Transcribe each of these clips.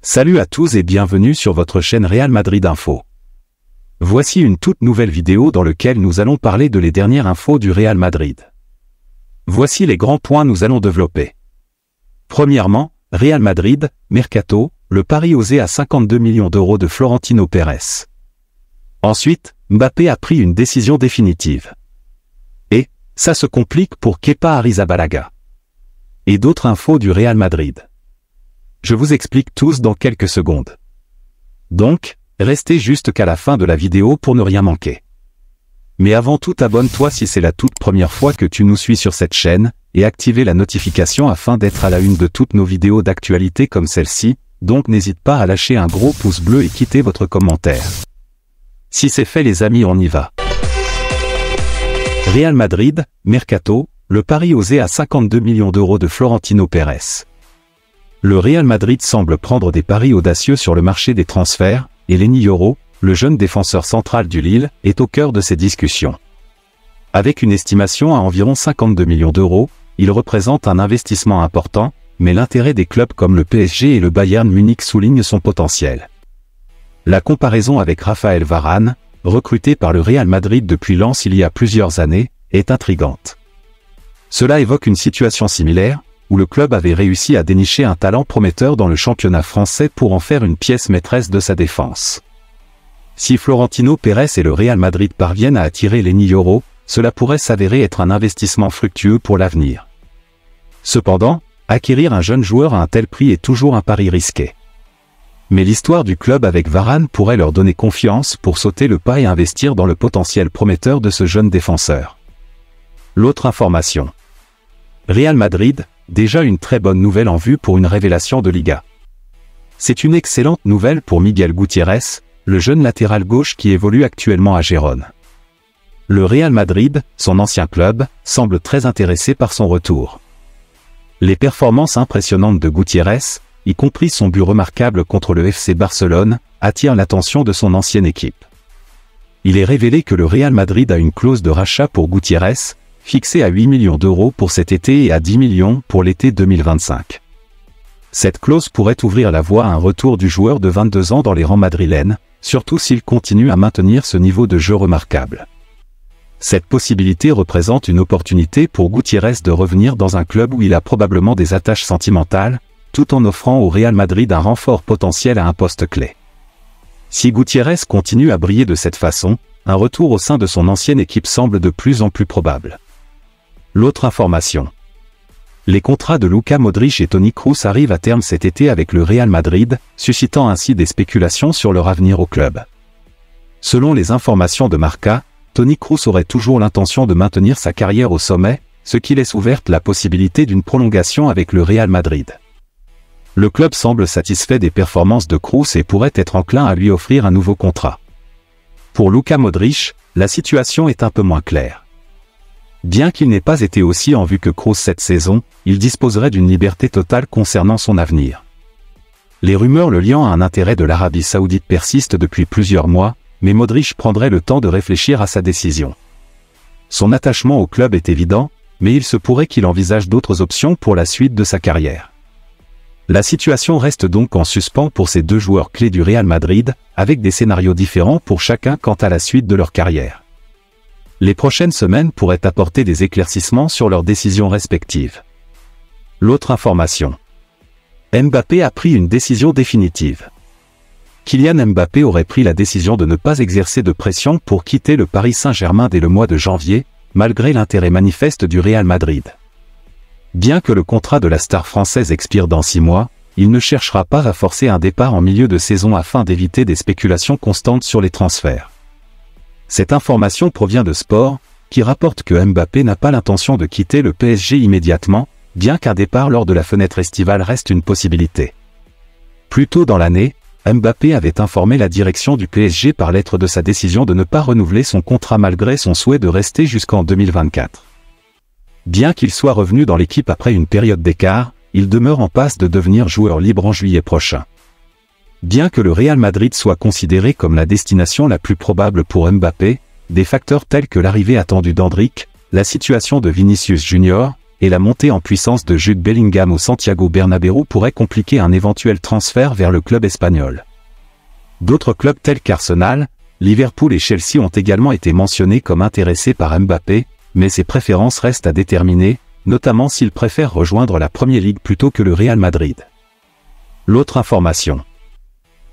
Salut à tous et bienvenue sur votre chaîne Real Madrid Info. Voici une toute nouvelle vidéo dans laquelle nous allons parler de les dernières infos du Real Madrid. Voici les grands points nous allons développer. Premièrement, Real Madrid, Mercato, le pari osé à 52 millions d'euros de Florentino Pérez. Ensuite, Mbappé a pris une décision définitive. Et, ça se complique pour Kepa Arrizabalaga. Et d'autres infos du Real Madrid. Je vous explique tous dans quelques secondes. Donc, restez juste qu'à la fin de la vidéo pour ne rien manquer. Mais avant tout, abonne-toi si c'est la toute première fois que tu nous suis sur cette chaîne, et activez la notification afin d'être à la une de toutes nos vidéos d'actualité comme celle-ci, donc n'hésite pas à lâcher un gros pouce bleu et quitter votre commentaire. Si c'est fait les amis, on y va. Real Madrid, Mercato, le pari osé à 52 millions d'euros de Florentino Pérez. Le Real Madrid semble prendre des paris audacieux sur le marché des transferts, et Leny Yoro, le jeune défenseur central du Lille, est au cœur de ces discussions. Avec une estimation à environ 52 millions d'euros, il représente un investissement important, mais l'intérêt des clubs comme le PSG et le Bayern Munich souligne son potentiel. La comparaison avec Raphaël Varane, recruté par le Real Madrid depuis Lens il y a plusieurs années, est intrigante. Cela évoque une situation similaire, où le club avait réussi à dénicher un talent prometteur dans le championnat français pour en faire une pièce maîtresse de sa défense. Si Florentino Pérez et le Real Madrid parviennent à attirer Leny Yoro, cela pourrait s'avérer être un investissement fructueux pour l'avenir. Cependant, acquérir un jeune joueur à un tel prix est toujours un pari risqué. Mais l'histoire du club avec Varane pourrait leur donner confiance pour sauter le pas et investir dans le potentiel prometteur de ce jeune défenseur. L'autre information. Real Madrid, déjà une très bonne nouvelle en vue pour une révélation de Liga. C'est une excellente nouvelle pour Miguel Gutiérrez, le jeune latéral gauche qui évolue actuellement à Gérone. Le Real Madrid, son ancien club, semble très intéressé par son retour. Les performances impressionnantes de Gutiérrez, y compris son but remarquable contre le FC Barcelone, attirent l'attention de son ancienne équipe. Il est révélé que le Real Madrid a une clause de rachat pour Gutiérrez, fixé à 8 millions d'euros pour cet été et à 10 millions pour l'été 2025. Cette clause pourrait ouvrir la voie à un retour du joueur de 22 ans dans les rangs madrilènes, surtout s'il continue à maintenir ce niveau de jeu remarquable. Cette possibilité représente une opportunité pour Gutiérrez de revenir dans un club où il a probablement des attaches sentimentales, tout en offrant au Real Madrid un renfort potentiel à un poste clé. Si Gutiérrez continue à briller de cette façon, un retour au sein de son ancienne équipe semble de plus en plus probable. L'autre information. Les contrats de Luka Modric et Toni Kroos arrivent à terme cet été avec le Real Madrid, suscitant ainsi des spéculations sur leur avenir au club. Selon les informations de Marca, Toni Kroos aurait toujours l'intention de maintenir sa carrière au sommet, ce qui laisse ouverte la possibilité d'une prolongation avec le Real Madrid. Le club semble satisfait des performances de Kroos et pourrait être enclin à lui offrir un nouveau contrat. Pour Luka Modric, la situation est un peu moins claire. Bien qu'il n'ait pas été aussi en vue que Kroos cette saison, il disposerait d'une liberté totale concernant son avenir. Les rumeurs le liant à un intérêt de l'Arabie Saoudite persistent depuis plusieurs mois, mais Modric prendrait le temps de réfléchir à sa décision. Son attachement au club est évident, mais il se pourrait qu'il envisage d'autres options pour la suite de sa carrière. La situation reste donc en suspens pour ces deux joueurs clés du Real Madrid, avec des scénarios différents pour chacun quant à la suite de leur carrière. Les prochaines semaines pourraient apporter des éclaircissements sur leurs décisions respectives. L'autre information. Mbappé a pris une décision définitive. Kylian Mbappé aurait pris la décision de ne pas exercer de pression pour quitter le Paris Saint-Germain dès le mois de janvier, malgré l'intérêt manifeste du Real Madrid. Bien que le contrat de la star française expire dans 6 mois, il ne cherchera pas à forcer un départ en milieu de saison afin d'éviter des spéculations constantes sur les transferts. Cette information provient de Sport, qui rapporte que Mbappé n'a pas l'intention de quitter le PSG immédiatement, bien qu'un départ lors de la fenêtre estivale reste une possibilité. Plus tôt dans l'année, Mbappé avait informé la direction du PSG par lettre de sa décision de ne pas renouveler son contrat malgré son souhait de rester jusqu'en 2024. Bien qu'il soit revenu dans l'équipe après une période d'écart, il demeure en passe de devenir joueur libre en juillet prochain. Bien que le Real Madrid soit considéré comme la destination la plus probable pour Mbappé, des facteurs tels que l'arrivée attendue d'Endrick, la situation de Vinicius Junior, et la montée en puissance de Jude Bellingham au Santiago Bernabéu pourrait compliquer un éventuel transfert vers le club espagnol. D'autres clubs tels qu'Arsenal, Liverpool et Chelsea ont également été mentionnés comme intéressés par Mbappé, mais ses préférences restent à déterminer, notamment s'il préfère rejoindre la Premier League plutôt que le Real Madrid. L'autre information.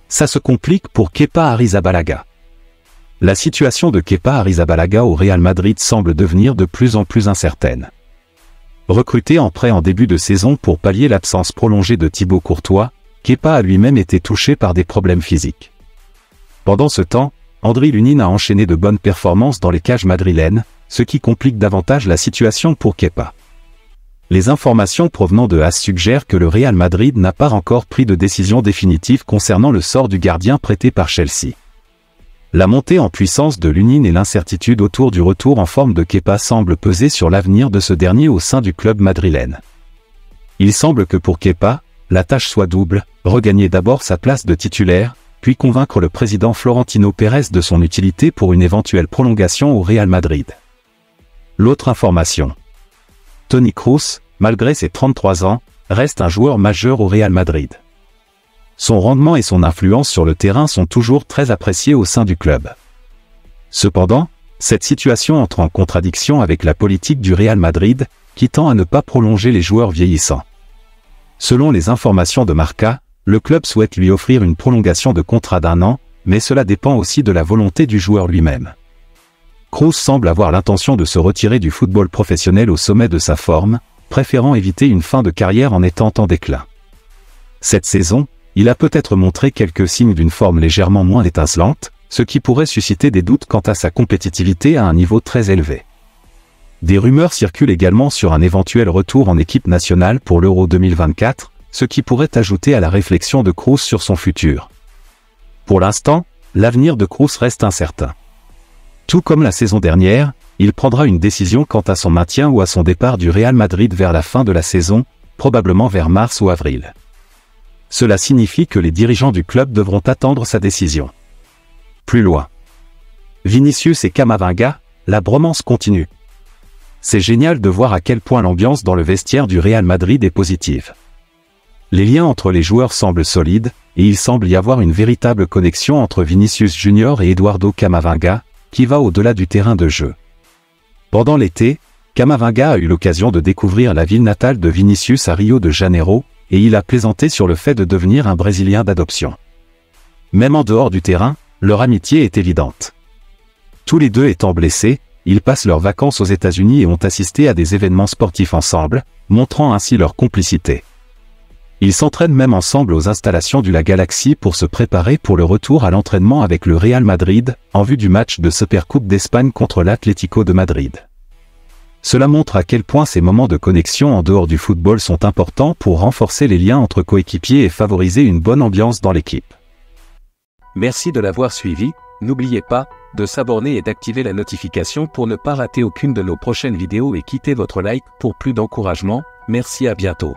Ça se complique pour Kepa Arrizabalaga. La situation de Kepa Arrizabalaga au Real Madrid semble devenir de plus en plus incertaine. Recruté en prêt en début de saison pour pallier l'absence prolongée de Thibaut Courtois, Kepa a lui-même été touché par des problèmes physiques. Pendant ce temps, Andriy Lunin a enchaîné de bonnes performances dans les cages madrilènes, ce qui complique davantage la situation pour Kepa. Les informations provenant de AS suggèrent que le Real Madrid n'a pas encore pris de décision définitive concernant le sort du gardien prêté par Chelsea. La montée en puissance de Lunin et l'incertitude autour du retour en forme de Kepa semblent peser sur l'avenir de ce dernier au sein du club madrilène. Il semble que pour Kepa, la tâche soit double, regagner d'abord sa place de titulaire, puis convaincre le président Florentino Pérez de son utilité pour une éventuelle prolongation au Real Madrid. L'autre information. Toni Kroos, malgré ses 33 ans, reste un joueur majeur au Real Madrid. Son rendement et son influence sur le terrain sont toujours très appréciés au sein du club. Cependant, cette situation entre en contradiction avec la politique du Real Madrid, qui tend à ne pas prolonger les joueurs vieillissants. Selon les informations de Marca, le club souhaite lui offrir une prolongation de contrat d'1 an, mais cela dépend aussi de la volonté du joueur lui-même. Kroos semble avoir l'intention de se retirer du football professionnel au sommet de sa forme, préférant éviter une fin de carrière en étant en déclin. Cette saison, il a peut-être montré quelques signes d'une forme légèrement moins étincelante, ce qui pourrait susciter des doutes quant à sa compétitivité à un niveau très élevé. Des rumeurs circulent également sur un éventuel retour en équipe nationale pour l'Euro 2024, ce qui pourrait ajouter à la réflexion de Kroos sur son futur. Pour l'instant, l'avenir de Kroos reste incertain. Tout comme la saison dernière, il prendra une décision quant à son maintien ou à son départ du Real Madrid vers la fin de la saison, probablement vers mars ou avril. Cela signifie que les dirigeants du club devront attendre sa décision. Plus loin. Vinicius et Camavinga, la bromance continue. C'est génial de voir à quel point l'ambiance dans le vestiaire du Real Madrid est positive. Les liens entre les joueurs semblent solides, et il semble y avoir une véritable connexion entre Vinicius Junior et Eduardo Camavinga, qui va au-delà du terrain de jeu. Pendant l'été, Camavinga a eu l'occasion de découvrir la ville natale de Vinicius à Rio de Janeiro, et il a plaisanté sur le fait de devenir un Brésilien d'adoption. Même en dehors du terrain, leur amitié est évidente. Tous les deux étant blessés, ils passent leurs vacances aux États-Unis et ont assisté à des événements sportifs ensemble, montrant ainsi leur complicité. Ils s'entraînent même ensemble aux installations du La Galaxy pour se préparer pour le retour à l'entraînement avec le Real Madrid, en vue du match de Supercoupe d'Espagne contre l'Atlético de Madrid. Cela montre à quel point ces moments de connexion en dehors du football sont importants pour renforcer les liens entre coéquipiers et favoriser une bonne ambiance dans l'équipe. Merci de l'avoir suivi, n'oubliez pas de s'abonner et d'activer la notification pour ne pas rater aucune de nos prochaines vidéos et quittez votre like pour plus d'encouragement. Merci, à bientôt.